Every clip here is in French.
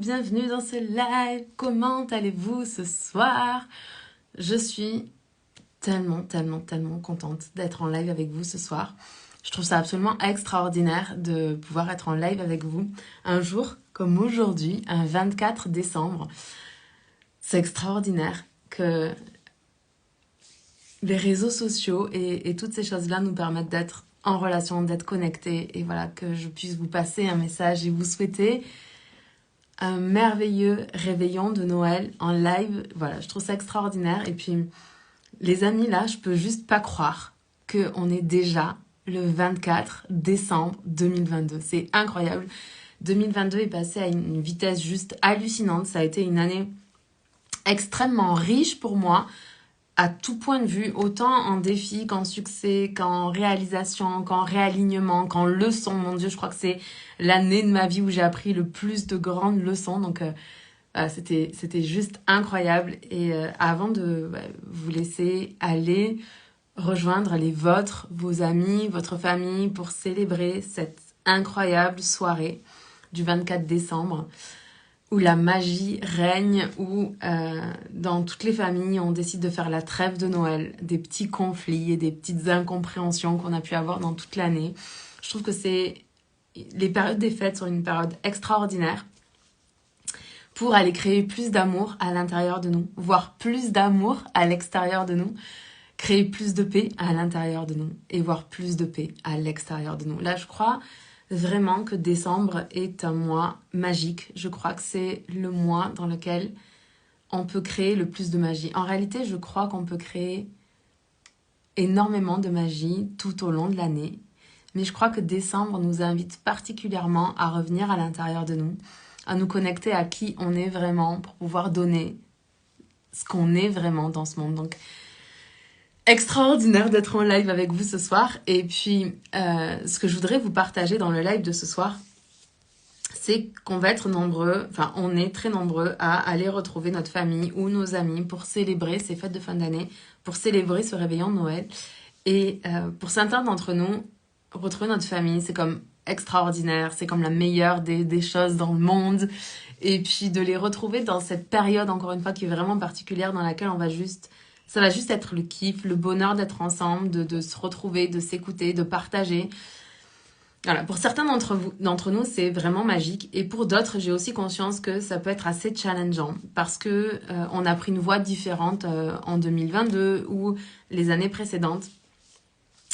bienvenue dans ce live. Comment allez-vous ce soir? Je suis tellement contente d'être en live avec vous ce soir. Je trouve ça absolument extraordinaire de pouvoir être en live avec vous un jour comme aujourd'hui, un 24 décembre. C'est extraordinaire que les réseaux sociaux et toutes ces choses-là nous permettent d'être en relation, d'être connectés, et voilà, que je puisse vous passer un message et vous souhaiter un merveilleux réveillon de Noël en live. Voilà, je trouve ça extraordinaire. Et puis, les amis, là, je peux juste pas croire qu'on est déjà le 24 décembre 2022. C'est incroyable. 2022 est passé à une vitesse juste hallucinante. Ça a été une année extrêmement riche pour moi, à tout point de vue, autant en défis qu'en succès, qu'en réalisation, qu'en réalignement, qu'en leçons. Mon Dieu, je crois que c'est l'année de ma vie où j'ai appris le plus de grandes leçons. Donc, c'était juste incroyable. Et avant de vous laisser aller rejoindre les vôtres, vos amis, votre famille pour célébrer cette incroyable soirée du 24 décembre, où la magie règne, où dans toutes les familles, on décide de faire la trêve de Noël, des petits conflits et des petites incompréhensions qu'on a pu avoir dans toute l'année. Je trouve que les périodes des fêtes sont une période extraordinaire pour aller créer plus d'amour à l'intérieur de nous, voir plus d'amour à l'extérieur de nous, créer plus de paix à l'intérieur de nous et voir plus de paix à l'extérieur de nous. Là, je crois vraiment que décembre est un mois magique. Je crois que c'est le mois dans lequel on peut créer le plus de magie. En réalité, je crois qu'on peut créer énormément de magie tout au long de l'année. Mais je crois que décembre nous invite particulièrement à revenir à l'intérieur de nous, à nous connecter à qui on est vraiment pour pouvoir donner ce qu'on est vraiment dans ce monde. Donc, extraordinaire d'être en live avec vous ce soir. Et puis, ce que je voudrais vous partager dans le live de ce soir, c'est qu'on va être nombreux, enfin, on est très nombreux à aller retrouver notre famille ou nos amis pour célébrer ces fêtes de fin d'année, pour célébrer ce réveillon de Noël. Et pour certains d'entre nous, retrouver notre famille, c'est comme extraordinaire, c'est comme la meilleure des choses dans le monde. Et puis, de les retrouver dans cette période, encore une fois, qui est vraiment particulière, dans laquelle ça va juste être le kiff, le bonheur d'être ensemble, de se retrouver, de s'écouter, de partager. Voilà, pour certains d'entre nous, c'est vraiment magique. Et pour d'autres, j'ai aussi conscience que ça peut être assez challengeant parce que on a pris une voie différente en 2022 ou les années précédentes.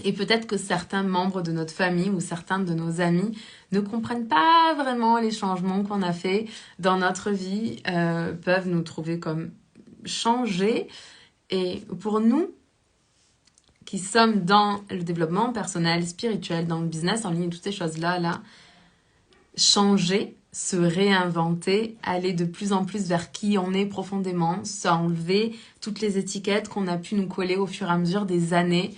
Et peut-être que certains membres de notre famille ou certains de nos amis ne comprennent pas vraiment les changements qu'on a fait dans notre vie, peuvent nous trouver comme changés. Et pour nous, qui sommes dans le développement personnel, spirituel, dans le business en ligne, toutes ces choses-là, changer, se réinventer, aller de plus en plus vers qui on est profondément, s'enlever toutes les étiquettes qu'on a pu nous coller au fur et à mesure des années,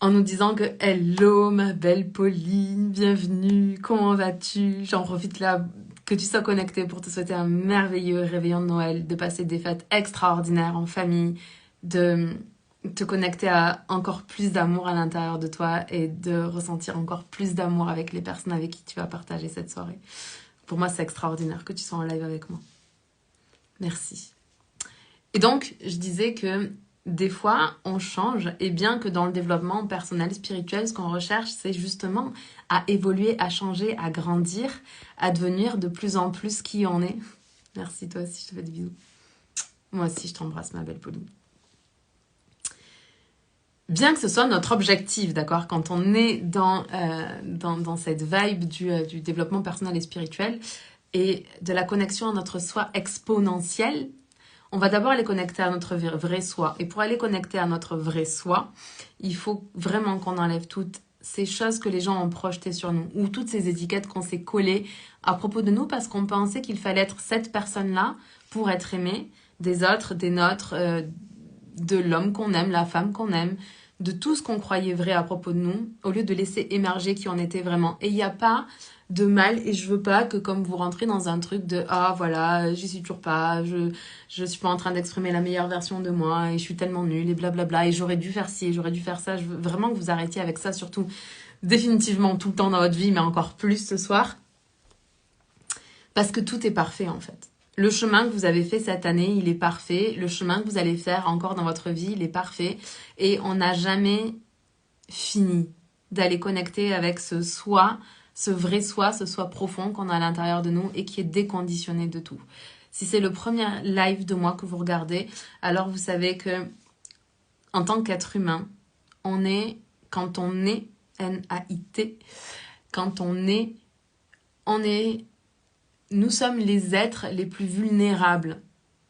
en nous disant que « Hello, ma belle Pauline, bienvenue, comment vas-tu ?» J'en profite là que tu sois connecté pour te souhaiter un merveilleux réveillon de Noël, de passer des fêtes extraordinaires en famille, de te connecter à encore plus d'amour à l'intérieur de toi et de ressentir encore plus d'amour avec les personnes avec qui tu vas partager cette soirée. Pour moi, c'est extraordinaire que tu sois en live avec moi. Merci. Et donc, je disais que des fois, on change, et bien que dans le développement personnel, spirituel, ce qu'on recherche, c'est justement à évoluer, à changer, à grandir, à devenir de plus en plus qui on est. Merci, toi aussi, je te fais des bisous. Moi aussi, je t'embrasse, ma belle Pauline. Bien que ce soit notre objectif, d'accord, quand on est dans cette vibe du développement personnel et spirituel et de la connexion à notre soi exponentiel, on va d'abord aller connecter à notre vrai soi. Et pour aller connecter à notre vrai soi, il faut vraiment qu'on enlève toutes ces choses que les gens ont projetées sur nous ou toutes ces étiquettes qu'on s'est collées à propos de nous parce qu'on pensait qu'il fallait être cette personne-là pour être aimé des autres, des nôtres, de l'homme qu'on aime, la femme qu'on aime, de tout ce qu'on croyait vrai à propos de nous, au lieu de laisser émerger qui on était vraiment. Et il n'y a pas de mal, et je veux pas que comme vous rentrez dans un truc de « Ah voilà, j'y suis toujours pas, je suis pas en train d'exprimer la meilleure version de moi, et je suis tellement nulle, et blablabla, et j'aurais dû faire ci, et j'aurais dû faire ça. » Je veux vraiment que vous arrêtiez avec ça, surtout définitivement tout le temps dans votre vie, mais encore plus ce soir. Parce que tout est parfait en fait. Le chemin que vous avez fait cette année, il est parfait. Le chemin que vous allez faire encore dans votre vie, il est parfait. Et on n'a jamais fini d'aller connecter avec ce soi, ce vrai soi, ce soi profond qu'on a à l'intérieur de nous et qui est déconditionné de tout. Si c'est le premier live de moi que vous regardez, alors vous savez que en tant qu'être humain, quand on est, N-A-I-T, quand on est, nous sommes les êtres les plus vulnérables,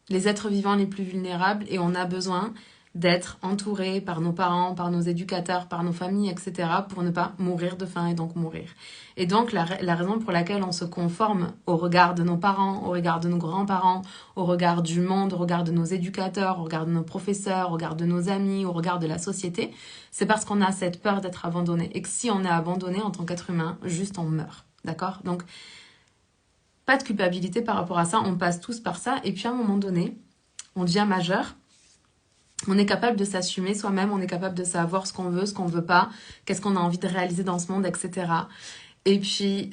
les êtres vivants les plus vulnérables, et on a besoin d'être entouré par nos parents, par nos éducateurs, par nos familles, etc. pour ne pas mourir de faim et donc mourir. Et donc la raison pour laquelle on se conforme au regard de nos parents, au regard de nos grands-parents, au regard du monde, au regard de nos éducateurs, au regard de nos professeurs, au regard de nos amis, au regard de la société, c'est parce qu'on a cette peur d'être abandonné. Et que si on est abandonné en tant qu'être humain, juste on meurt. D'accord? Donc, pas de culpabilité par rapport à ça, on passe tous par ça. Et puis à un moment donné, on devient majeur. On est capable de s'assumer soi-même, on est capable de savoir ce qu'on veut pas, qu'est-ce qu'on a envie de réaliser dans ce monde, etc. Et puis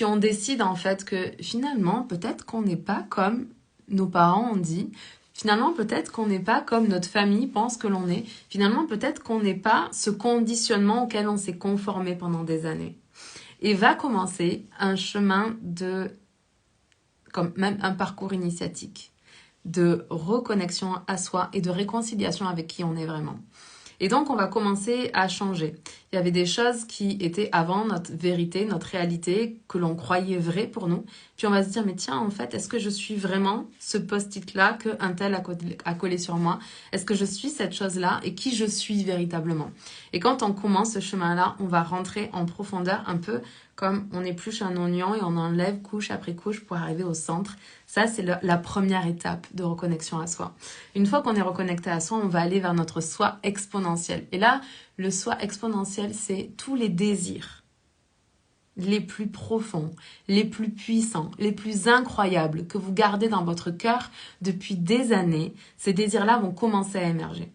on décide en fait que finalement, peut-être qu'on n'est pas comme nos parents ont dit. Finalement, peut-être qu'on n'est pas comme notre famille pense que l'on est. Finalement, peut-être qu'on n'est pas ce conditionnement auquel on s'est conformé pendant des années. Et va commencer un chemin comme même un parcours initiatique, de reconnexion à soi et de réconciliation avec qui on est vraiment. Et donc, on va commencer à changer. Il y avait des choses qui étaient avant notre vérité, notre réalité, que l'on croyait vraies pour nous. Puis on va se dire, mais tiens, en fait, est-ce que je suis vraiment ce post-it-là qu'un tel a collé sur moi? Est-ce que je suis cette chose-là et qui je suis véritablement? Et quand on commence ce chemin-là, on va rentrer en profondeur un peu comme on épluche un oignon et on enlève couche après couche pour arriver au centre. Ça, c'est la première étape de reconnexion à soi. Une fois qu'on est reconnecté à soi, on va aller vers notre soi exponentiel. Et là, le soi exponentiel, c'est tous les désirs les plus profonds, les plus puissants, les plus incroyables que vous gardez dans votre cœur depuis des années. Ces désirs-là vont commencer à émerger.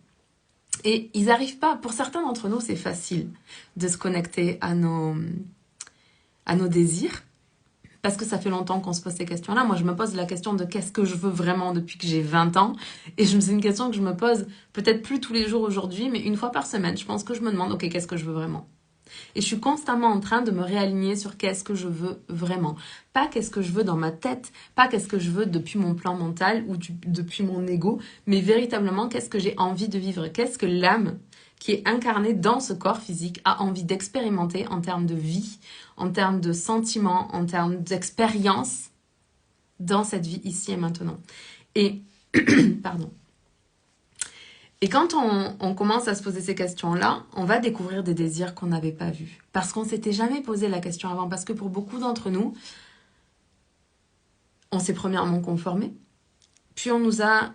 Et ils n'arrivent pas, pour certains d'entre nous, c'est facile de se connecter à nos désirs. Parce que ça fait longtemps qu'on se pose ces questions-là. Moi, je me pose la question de qu'est-ce que je veux vraiment depuis que j'ai 20 ans. Et c'est une question que je me pose peut-être plus tous les jours aujourd'hui, mais une fois par semaine. Je pense que je me demande, ok, qu'est-ce que je veux vraiment? Et je suis constamment en train de me réaligner sur qu'est-ce que je veux vraiment. Pas qu'est-ce que je veux dans ma tête, pas qu'est-ce que je veux depuis mon plan mental ou depuis mon ego, mais véritablement qu'est-ce que j'ai envie de vivre. Qu'est-ce que l'âme qui est incarnée dans ce corps physique a envie d'expérimenter en termes de vie, en termes de sentiments, en termes d'expérience dans cette vie ici et maintenant. Et, pardon. Et quand on commence à se poser ces questions-là, on va découvrir des désirs qu'on n'avait pas vus. Parce qu'on ne s'était jamais posé la question avant. Parce que pour beaucoup d'entre nous, on s'est premièrement conformé. Puis on nous a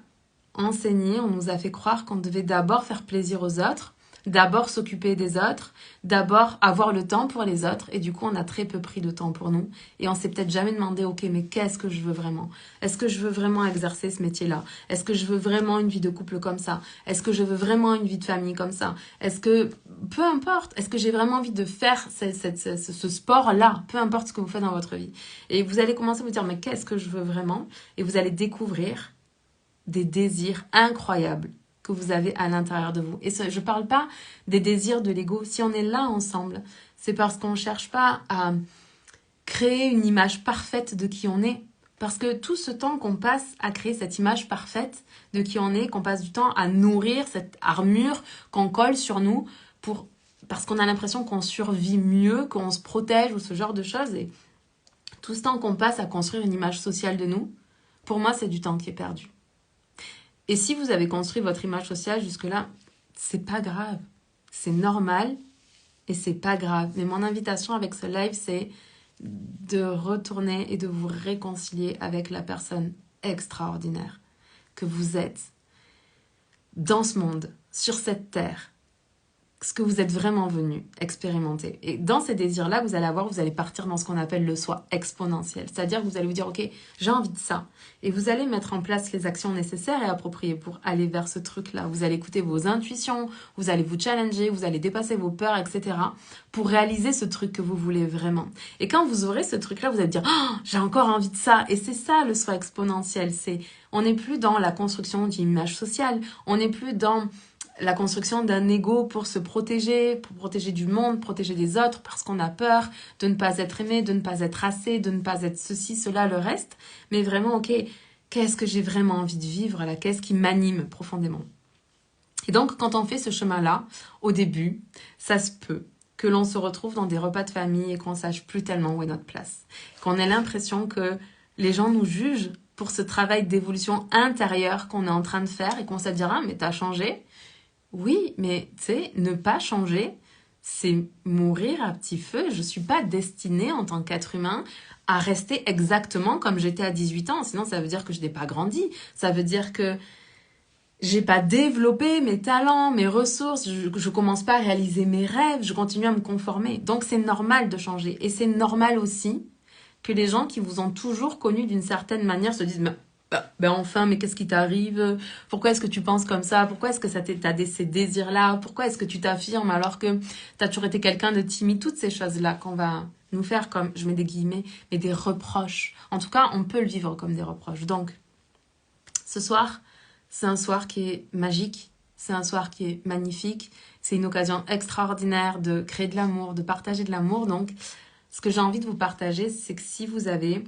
enseigné, on nous a fait croire qu'on devait d'abord faire plaisir aux autres, d'abord s'occuper des autres, d'abord avoir le temps pour les autres. Et du coup, on a très peu pris de temps pour nous. Et on s'est peut-être jamais demandé, ok, mais qu'est-ce que je veux vraiment? Est-ce que je veux vraiment exercer ce métier-là? Est-ce que je veux vraiment une vie de couple comme ça? Est-ce que je veux vraiment une vie de famille comme ça? Est-ce que, peu importe, est-ce que j'ai vraiment envie de faire ce sport-là? Peu importe ce que vous faites dans votre vie. Et vous allez commencer à vous dire, mais qu'est-ce que je veux vraiment? Et vous allez découvrir des désirs incroyables que vous avez à l'intérieur de vous. Et je ne parle pas des désirs de l'ego. Si on est là ensemble, c'est parce qu'on ne cherche pas à créer une image parfaite de qui on est. Parce que tout ce temps qu'on passe à créer cette image parfaite de qui on est, qu'on passe du temps à nourrir cette armure qu'on colle sur nous parce qu'on a l'impression qu'on survit mieux, qu'on se protège ou ce genre de choses. Et tout ce temps qu'on passe à construire une image sociale de nous, pour moi, c'est du temps qui est perdu. Et si vous avez construit votre image sociale jusque-là, c'est pas grave. C'est normal et c'est pas grave. Mais mon invitation avec ce live, c'est de retourner et de vous réconcilier avec la personne extraordinaire que vous êtes dans ce monde, sur cette terre, ce que vous êtes vraiment venu expérimenter. Et dans ces désirs-là, vous allez partir dans ce qu'on appelle le soi exponentiel. C'est-à-dire que vous allez vous dire, ok, j'ai envie de ça. Et vous allez mettre en place les actions nécessaires et appropriées pour aller vers ce truc-là. Vous allez écouter vos intuitions, vous allez vous challenger, vous allez dépasser vos peurs, etc. pour réaliser ce truc que vous voulez vraiment. Et quand vous aurez ce truc-là, vous allez dire, oh, j'ai encore envie de ça. Et c'est ça le soi exponentiel. On n'est plus dans la construction d'une image sociale. On n'est plus dans la construction d'un ego pour se protéger, pour protéger du monde, protéger des autres, parce qu'on a peur de ne pas être aimé, de ne pas être assez, de ne pas être ceci, cela, le reste. Mais vraiment, ok, qu'est-ce que j'ai vraiment envie de vivre là? Qu'est-ce qui m'anime profondément? Et donc, quand on fait ce chemin-là, au début, ça se peut que l'on se retrouve dans des repas de famille et qu'on sache plus tellement où est notre place. Qu'on ait l'impression que les gens nous jugent pour ce travail d'évolution intérieure qu'on est en train de faire et qu'on se dira, mais t'as changé? Oui, mais tu sais, ne pas changer, c'est mourir à petit feu. Je ne suis pas destinée en tant qu'être humain à rester exactement comme j'étais à 18 ans. Sinon, ça veut dire que je n'ai pas grandi. Ça veut dire que j'ai pas développé mes talents, mes ressources. Je commence pas à réaliser mes rêves. Je continue à me conformer. Donc, c'est normal de changer. Et c'est normal aussi que les gens qui vous ont toujours connu d'une certaine manière se disent ben enfin, mais qu'est-ce qui t'arrive? Pourquoi est-ce que tu penses comme ça? Pourquoi est-ce que t'as ces désirs-là? Pourquoi est-ce que tu t'affirmes alors que t'as toujours été quelqu'un de timide? Toutes ces choses-là qu'on va nous faire comme, je mets des guillemets, mais des reproches. En tout cas, on peut le vivre comme des reproches. Donc, ce soir, c'est un soir qui est magique. C'est un soir qui est magnifique. C'est une occasion extraordinaire de créer de l'amour, de partager de l'amour. Donc, ce que j'ai envie de vous partager, c'est que si vous avez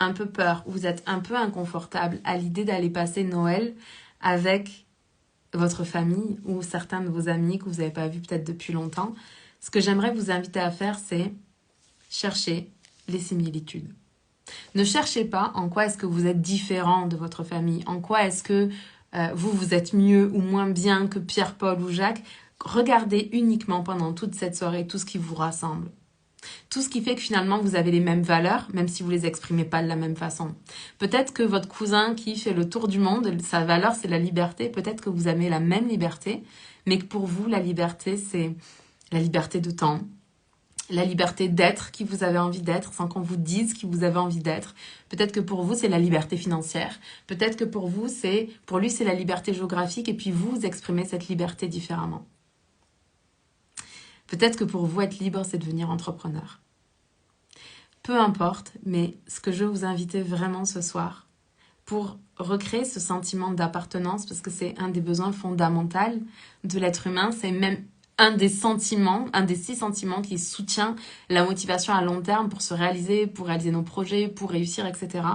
un peu peur, vous êtes un peu inconfortable à l'idée d'aller passer Noël avec votre famille ou certains de vos amis que vous n'avez pas vus peut-être depuis longtemps, ce que j'aimerais vous inviter à faire, c'est chercher les similitudes. Ne cherchez pas en quoi est-ce que vous êtes différent de votre famille, en quoi est-ce que vous êtes mieux ou moins bien que Pierre, Paul ou Jacques. Regardez uniquement pendant toute cette soirée tout ce qui vous rassemble. Tout ce qui fait que finalement vous avez les mêmes valeurs, même si vous les exprimez pas de la même façon. Peut-être que votre cousin qui fait le tour du monde, sa valeur c'est la liberté. Peut-être que vous avez la même liberté, mais que pour vous la liberté c'est la liberté de temps, la liberté d'être qui vous avez envie d'être sans qu'on vous dise qui vous avez envie d'être. Peut-être que pour vous c'est la liberté financière. Peut-être que pour lui c'est la liberté géographique et puis vous exprimez cette liberté différemment. Peut-être que pour vous, être libre, c'est devenir entrepreneur. Peu importe, mais ce que je veux vous inviter vraiment ce soir, pour recréer ce sentiment d'appartenance, parce que c'est un des besoins fondamentaux de l'être humain, c'est même un des 6 sentiments qui soutient la motivation à long terme pour se réaliser, pour réaliser nos projets, pour réussir, etc.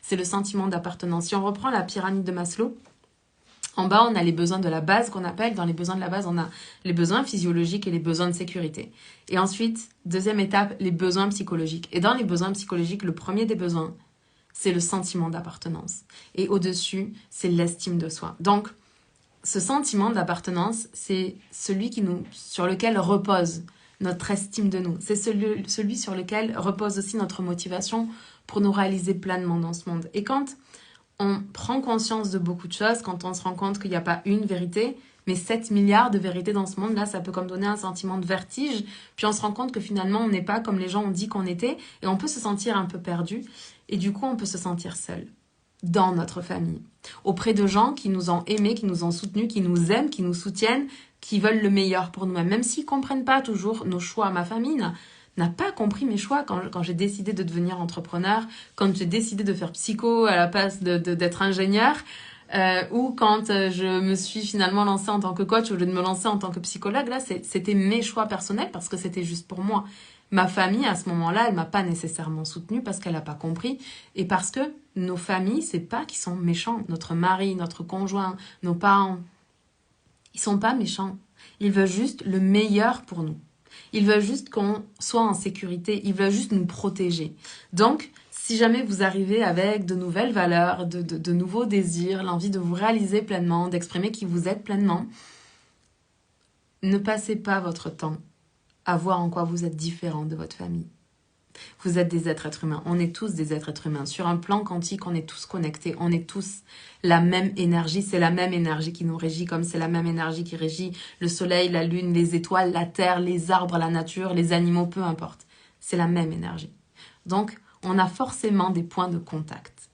C'est le sentiment d'appartenance. Si on reprend la pyramide de Maslow, en bas, on a les besoins de la base qu'on appelle. Dans les besoins de la base, on a les besoins physiologiques et les besoins de sécurité. Et ensuite, deuxième étape, les besoins psychologiques. Et dans les besoins psychologiques, le premier des besoins, c'est le sentiment d'appartenance. Et au-dessus, c'est l'estime de soi. Donc, ce sentiment d'appartenance, c'est celui sur lequel repose notre estime de nous. C'est celui sur lequel repose aussi notre motivation pour nous réaliser pleinement dans ce monde. Et quand on prend conscience de beaucoup de choses, quand on se rend compte qu'il n'y a pas une vérité, mais 7 milliards de vérités dans ce monde, là, ça peut comme donner un sentiment de vertige. Puis on se rend compte que finalement, on n'est pas comme les gens ont dit qu'on était, et on peut se sentir un peu perdu, et du coup, on peut se sentir seul dans notre famille, auprès de gens qui nous ont aimés, qui nous ont soutenus, qui nous aiment, qui nous soutiennent, qui veulent le meilleur pour nous-mêmes, même s'ils ne comprennent pas toujours nos choix. Ma famille n'a pas compris mes choix quand j'ai décidé de devenir entrepreneur, quand j'ai décidé de faire psycho à la place d'être ingénieur, ou quand je me suis finalement lancée en tant que coach au lieu de me lancer en tant que psychologue. Là, c'était mes choix personnels parce que c'était juste pour moi. Ma famille, à ce moment-là, elle m'a pas nécessairement soutenue parce qu'elle n'a pas compris et parce que nos familles, c'est pas qu'ils sont méchants. Notre mari, notre conjoint, nos parents, ils sont pas méchants. Ils veulent juste le meilleur pour nous. Ils veulent juste qu'on soit en sécurité. Ils veulent juste nous protéger. Donc, si jamais vous arrivez avec de nouvelles valeurs, de nouveaux désirs, l'envie de vous réaliser pleinement, d'exprimer qui vous êtes pleinement, ne passez pas votre temps à voir en quoi vous êtes différent de votre famille. Vous êtes des êtres humains. On est tous des êtres humains. Sur un plan quantique, on est tous connectés. On est tous la même énergie. C'est la même énergie qui nous régit, comme c'est la même énergie qui régit le soleil, la lune, les étoiles, la terre, les arbres, la nature, les animaux, peu importe. C'est la même énergie. Donc, on a forcément des points de contact.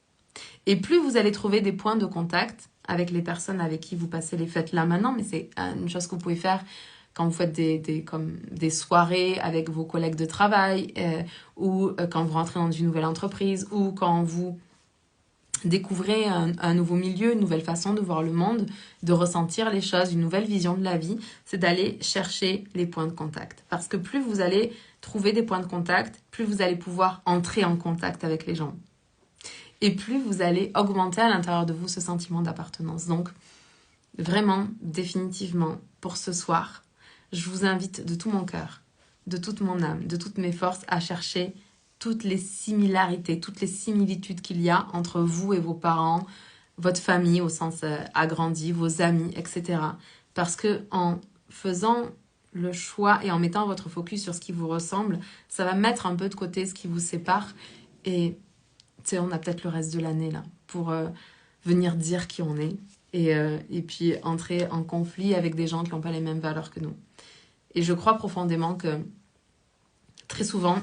Et plus vous allez trouver des points de contact avec les personnes avec qui vous passez les fêtes là maintenant, mais c'est une chose que vous pouvez faire quand vous faites des soirées avec vos collègues de travail, ou quand vous rentrez dans une nouvelle entreprise, ou quand vous découvrez un nouveau milieu, une nouvelle façon de voir le monde, de ressentir les choses, une nouvelle vision de la vie, c'est d'aller chercher les points de contact. Parce que plus vous allez trouver des points de contact, plus vous allez pouvoir entrer en contact avec les gens. Et plus vous allez augmenter à l'intérieur de vous ce sentiment d'appartenance. Donc, vraiment, définitivement, pour ce soir, je vous invite de tout mon cœur, de toute mon âme, de toutes mes forces à chercher toutes les similarités, toutes les similitudes qu'il y a entre vous et vos parents, votre famille au sens agrandi, vos amis, etc. Parce que en faisant le choix et en mettant votre focus sur ce qui vous ressemble, ça va mettre un peu de côté ce qui vous sépare. Et tu sais, on a peut-être le reste de l'année là pour venir dire qui on est et puis entrer en conflit avec des gens qui n'ont pas les mêmes valeurs que nous. Et je crois profondément que très souvent,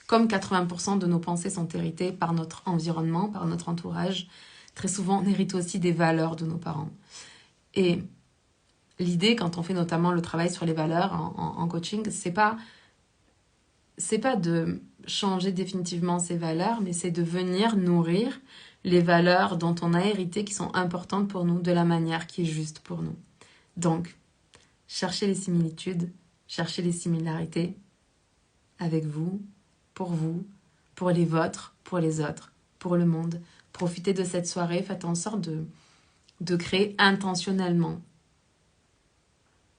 comme 80% de nos pensées sont héritées par notre environnement, par notre entourage, très souvent on hérite aussi des valeurs de nos parents. Et l'idée, quand on fait notamment le travail sur les valeurs en coaching, c'est pas de changer définitivement ces valeurs, mais c'est de venir nourrir les valeurs dont on a hérité qui sont importantes pour nous de la manière qui est juste pour nous. Donc, cherchez les similitudes, cherchez les similarités avec vous, pour les vôtres, pour les autres, pour le monde. Profitez de cette soirée, faites en sorte de créer intentionnellement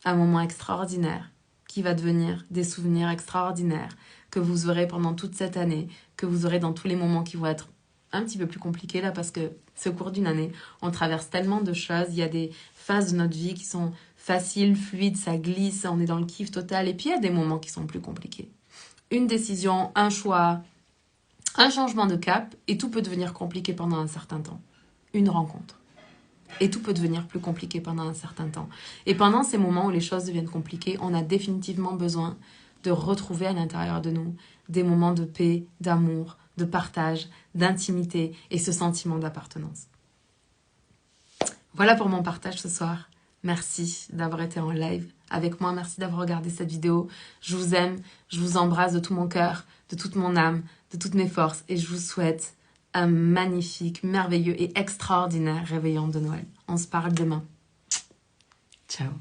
un moment extraordinaire qui va devenir des souvenirs extraordinaires que vous aurez pendant toute cette année, que vous aurez dans tous les moments qui vont être un petit peu plus compliqués là, parce que c'est au cours d'une année, on traverse tellement de choses, il y a des phases de notre vie qui sont faciles, fluides, ça glisse, on est dans le kiff total, et puis il y a des moments qui sont plus compliqués. Une décision, un choix, un changement de cap, et tout peut devenir compliqué pendant un certain temps. Une rencontre. Et tout peut devenir plus compliqué pendant un certain temps. Et pendant ces moments où les choses deviennent compliquées, on a définitivement besoin de retrouver à l'intérieur de nous des moments de paix, d'amour, de partage, d'intimité et ce sentiment d'appartenance. Voilà pour mon partage ce soir. Merci d'avoir été en live avec moi. Merci d'avoir regardé cette vidéo. Je vous aime, je vous embrasse de tout mon cœur, de toute mon âme, de toutes mes forces et je vous souhaite un magnifique, merveilleux et extraordinaire réveillon de Noël. On se parle demain. Ciao.